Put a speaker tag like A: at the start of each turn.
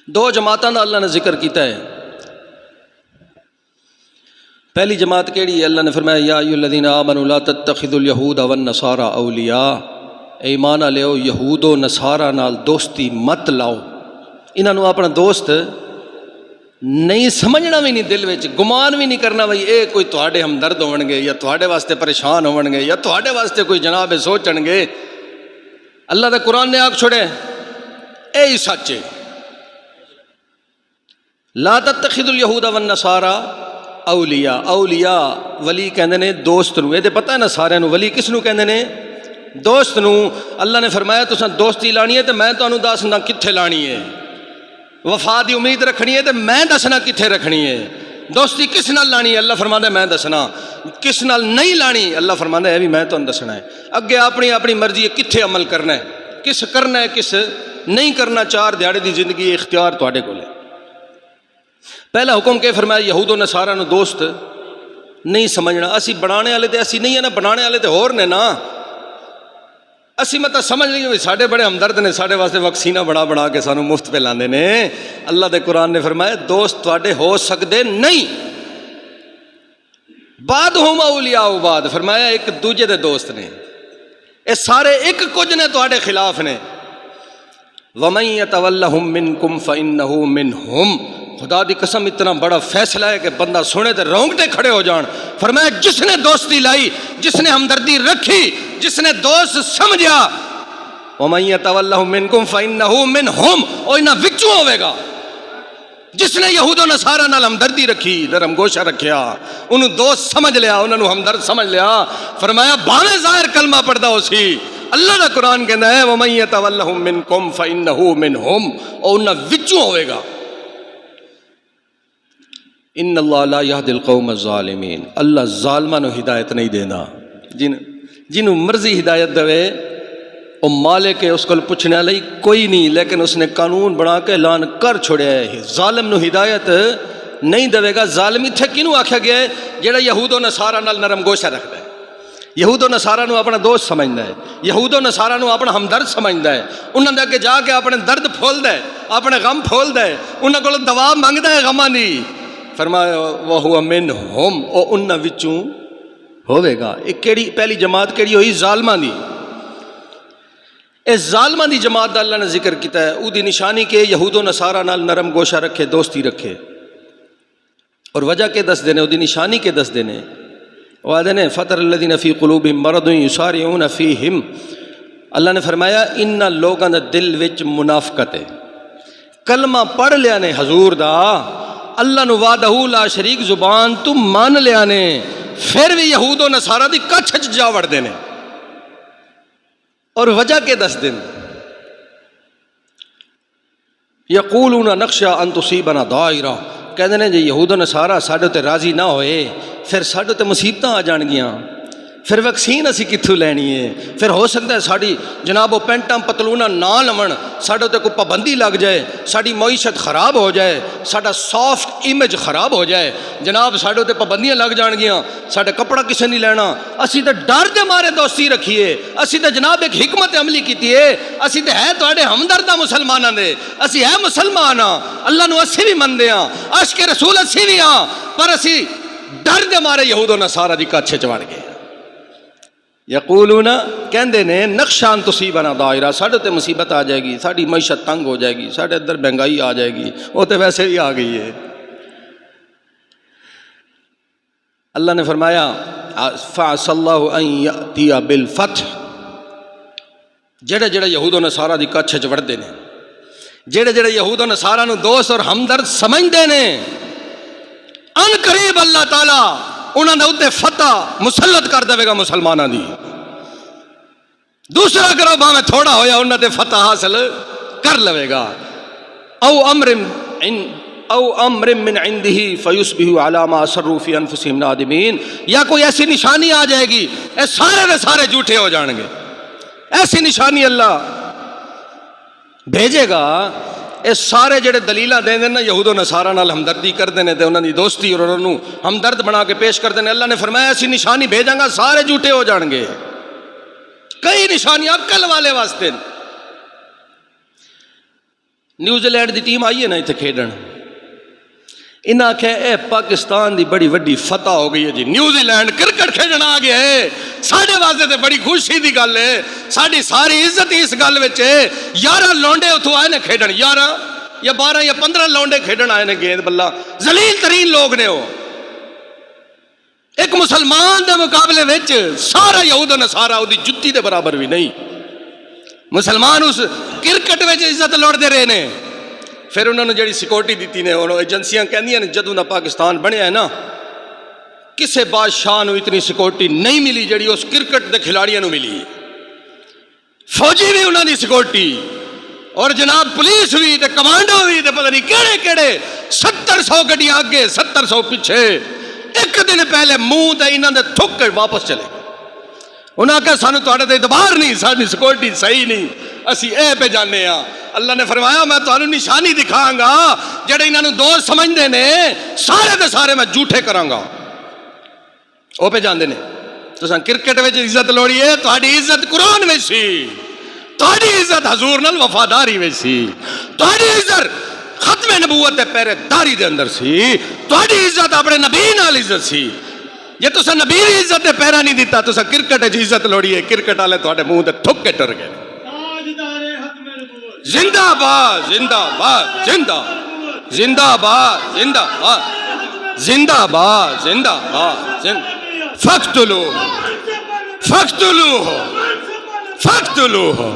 A: دو جماعتوں کا اللہ نے ذکر کیتا ہے۔ پہلی جماعت کیڑی ہے؟ اللہ نے فرمایا یا ایھا الذین آمنوا لا تتخذوا اليہود والنصارى اولیاء، اے ایمان والو یہود و نصارہ نال دوستی مت لاؤ، انہوں اپنا دوست نہیں سمجھنا بھی نہیں، دل وچ گمان بھی نہیں کرنا بھائی اے کوئی تواڈے ہمدرد ہون گے یا تواڈے واسطے پریشان ہون گے یا تواڈے واسطے کوئی جناب سوچن گے۔ اللہ دے قرآن نے آکھ چھوڑے اے ہی سچ ہے، لا تتخذوا اليہود والنصارى اولیاء۔ اولیاء ولی کہندے نے دوست نو، یہ پتہ ہے نا سارے نو ولی کس نو کہندے نے؟ دوست نو۔ اللہ نے فرمایا تساں دوستی لانی ہے تو میں تانوں دسنا کتھے لانی ہے، وفا دی امید رکھنی ہے تو میں دسنا کتھے رکھنی ہے، دوستی کس نال لانی ہے اللہ فرماندا ہے میں دسنا، کس نال نہیں لانی اللہ فرماندا ہے بھی میں تانوں دسنا ہے۔ اگے اپنی اپنی مرضی ہے کتھے عمل کرنا ہے، کس کرنا ہے کس نہیں کرنا، چار دیہڑے دی زندگی اختیار تواڈے کول ہے۔ پہلا حکم کہ فرمایا یہود و نصارہ نو دوست نہیں سمجھنا۔ اسی بنانے والے تے اسی نہیں ہے نا، بنانے والے تے ہور نے نا، اسی مطلب سمجھ نہیں ہوئی ساڈے بڑے ہمدرد نے، ساڈے واسطے ویکسینہ بنا بنا کے سانو مفت پہ لاندے نے۔ اللہ دے قرآن نے فرمایا دوست تواڈے ہو سکدے نہیں، بعضھم اولیاء بعض، فرمایا ایک دوجے دے دوست نے، اے سارے ایک کچھ نے تواڈے خلاف نے۔ وَمَن يَتَوَلَّهُم مِّنكُمْ فَإِنَّهُ مِنْهُمْ، خدا دی قسم اتنا بڑا فیصلہ ہے کہ بندہ سنے تے رونگٹے کھڑے ہو جان۔ فرمایا جس نے دوستی لائی، جس نے ہمدردی رکھی، جس نے دوست سمجھا، وَمَن يَتَوَلَّهُم مِّنكُمْ فَإِنَّهُ مِنْهُمْ، او انہاں وچوں ہوے گا۔ جس نے یہود و نصارہ نال ہمدردی رکھی، نرم گوشہ رکھیا، انہوں دوست سمجھ لیا، انہوں ہمدرد سمجھ لیا، فرمایا بھاویں ظاہر کلمہ پڑھدا ہو سی، اللہ دا قرآن کہندا ہے وَمَن يَتَوَلَّهُم مِّنكُمْ فَإِنَّهُ مِنْهُمْ، او انہاں وچوں ہوے گا۔ ان اللہ لا یہدی القوم الظالمین، اللہ ظالماں نو ہدایت نہیں دینا، جنوں مرضی ہدایت دے او مالک ہے، اس کو پوچھنے والی کوئی نہیں، لیکن اس نے قانون بنا کے اعلان کر چھوڑیا ہے ظالم نو ہدایت نہیں دے گا۔ ظالم اتھے کینوں آکھیا گیا ہے؟ جڑا یہود و نصارہ نال نرم گوشہ رکھدا ہے، یہود و نصارہ نو اپنا دوست سمجھدا ہے، یہود و نصارہ نو اپنا ہمدرد سمجھدا ہے، انہاں دے اگے جا کے اپنے درد پھولدا ہے، اپنے غم پھولدا ہے، انہاں کولوں دوا منگدا ہے غماں دی۔ فرمایا وَهُوَ مِنْهُمْ، او انہاں وچوں ہوے گا۔ ایک کیڑی پہلی جماعت کیڑی ہوئی؟ ظالماں دی۔ اس ظالماں دی جماعت دا اللہ نے ذکر کیتا ہے، او دی نشانی کہ یہود و نصارہ نال نرم گوشہ رکھے، دوستی رکھے، اور وجہ کے دس دینے، او دی نشانی کے دس دینے۔ وعدے نے فَتَرَ الَّذِينَ فِي قُلُوبِهِم مَّرَضٌ يُسَارِعُونَ فِيهِمْ، اللہ نے فرمایا انہاں لوگاں دے دل وچ منافقت ہے، کلمہ پڑھ لیا نے حضور دا، اللہ نو وحدہ لا شریک زبان تو مان لیا نے، پھر بھی یہود و نصارہ دی کچھ جا وڑ دینے، اور وجہ کے دس دن یقولون نخشی ان تصیبنا دائرہ، کہتے ہیں جی یہود و نصارہ ساڈے تے راضی نہ ہوئے پھر ساڈے تے مصیبتاں آ جان گیاں، پھر ویکسین اسی کتھوں لینی ہے، پھر ہو سکتا ہے ساڑی جناب وہ پینٹاں پتلوناں نہ لون، ساڈے تے کوئی پابندی لگ جائے، ساڑی معیشت خراب ہو جائے، ساڈا سافٹ امیج خراب ہو جائے، جناب ساڈے تے پابندیاں لگ جان گیاں، ساڈا کپڑا کسے نہیں لینا، اسی تے ڈر دے مارے دوستی رکھیے، اسی تے جناب ایک حکمت عملی کیتی ہے، اسی تے ہے تواڈے ہمدرداں مسلماناں دے، اسی ہے مسلمان ہاں، اللہ نو اسی بھی مندے ہاں، عاشق رسول اسی بھی ہاں، پر اسی ڈر دے مارے یہود و نصارہ دی کچھ چ وڑ گئے۔ یقولون کہندے نے نقشان تصیبنا دائرہ، ساڈے تے مصیبت آ جائے گی، ساڈی معیشت تنگ ہو جائے گی، ساڈے اندر مہنگائی آ جائے گی، وہ تو ویسے ہی آ گئی ہے۔ اللہ نے فرمایا فَعَسَى اللَّهُ أَن يَأْتِيَ بِالْفَتْحِ، جڑے جڑے یہود و نصارہ دی کچھ چ وڑدے نے، جڑے جڑے یہود و نصارہ نو دوست اور ہمدرد سمجھدے نے، ان قریب اللہ تعالیٰ انہوں نے اتنے فتح مسلط کر دے گا مسلمانوں دی، دوسرا کرو بھاویں تھوڑا ہویا انہوں نے فتح حاصل کر لے گا۔ او امر من عنده فیصبحوا علی ما اسروا فی انفسهم نادمین، یا کوئی ایسی نشانی آ جائے گی اے سارے دے سارے جھوٹے ہو جان گے، ایسی نشانی اللہ بھیجے گا، اے سارے جڑے دلیلاں دیں نا یہود و نصارہ نال ہمدردی کردے نے تے انہاں دی دوستی اور انہاں نوں ہمدرد بنا کے پیش کردے نے، اللہ نے فرمایا ایسی نشانی بھیجاں گا سارے جھوٹے ہو جان گے۔ کئی نشانیاں عقل والے واسطے، New Zealand the team I ہے نا اتنے کھیڈن، انہاں آخیا اے پاکستان دی بڑی وڈی فتح ہو گئی ہے جی، نیوزی لینڈ کرکٹ کھیڈنا آ گیا ہے، ساڈے واسطے تے بڑی خوشی دی گل ہے، ساڈی ساری عزت اس گل وچ ہے۔ 11 لونڈے اتوں آئے نے کھیڈن، 11 یا 12 یا 15 لونڈے کھیڈن آئے نے گیند بلا، ذلیل ترین لوگ نے وہ، ایک مسلمان دے مقابلے وچ سارا یہود و نصارا وہ جتی دے برابر بھی نہیں۔ مسلمان اس کرکٹ وچ عزت لوٹتے رہے نے۔ پھر انہوں نے جڑی سیکورٹی دیتی نے، انہوں ایجنسیاں کہندیاں نے جدوں دا پاکستان بنیا ہے نا، کسے بادشاہ نو اتنی سیکورٹی نہیں ملی جڑی اس کرکٹ دے کھلاڑیاں نو ملی، فوجی بھی انہوں دی سیکورٹی، اور جناب پولیس بھی تے کمانڈو بھی تے پتہ نہیں کیڑے کیڑے، 700 گڈیاں آگے 700 پیچھے۔ ایک دن پہلے منہ تے انہاں دے تھک کے واپس چلے، انہاں کہا سانو تواڈے تے اعتبار نہیں، ساری سیکورٹی صحیح نہیں، اسی اے پہ جانے ہاں۔ اللہ نے فرمایا میں تانوں نشانی دکھاں گا، جڑے انہاں نو دوست سمجھدے نے سارے دے سارے میں جھوٹے کراں گا، او پہ جاندے نے۔ تساں کرکٹ وچ عزت لوڑی ہے، تہاڈی عزت قرآن وچ سی، تہاڈی عزت حضور نال وفاداری وچ سی، تہاڈی عزت ختم نبوت دے پہرے داری دے اندر سی، تہاڈی عزت اپنے نبی نال عزت سی۔ جے تساں نبی دی عزت دے پہرا نہیں دیتا، تساں کرکٹ وچ عزت لوڑی ہے، کرکٹ والے تہاڈے منہ تے تھک کے ٹر گئے۔ زندہ باد زندہ باد زندہ زندہ باد زندہ باد زندہ باد زندہ باد فقتلوہ فقتلوہ فقتلوہ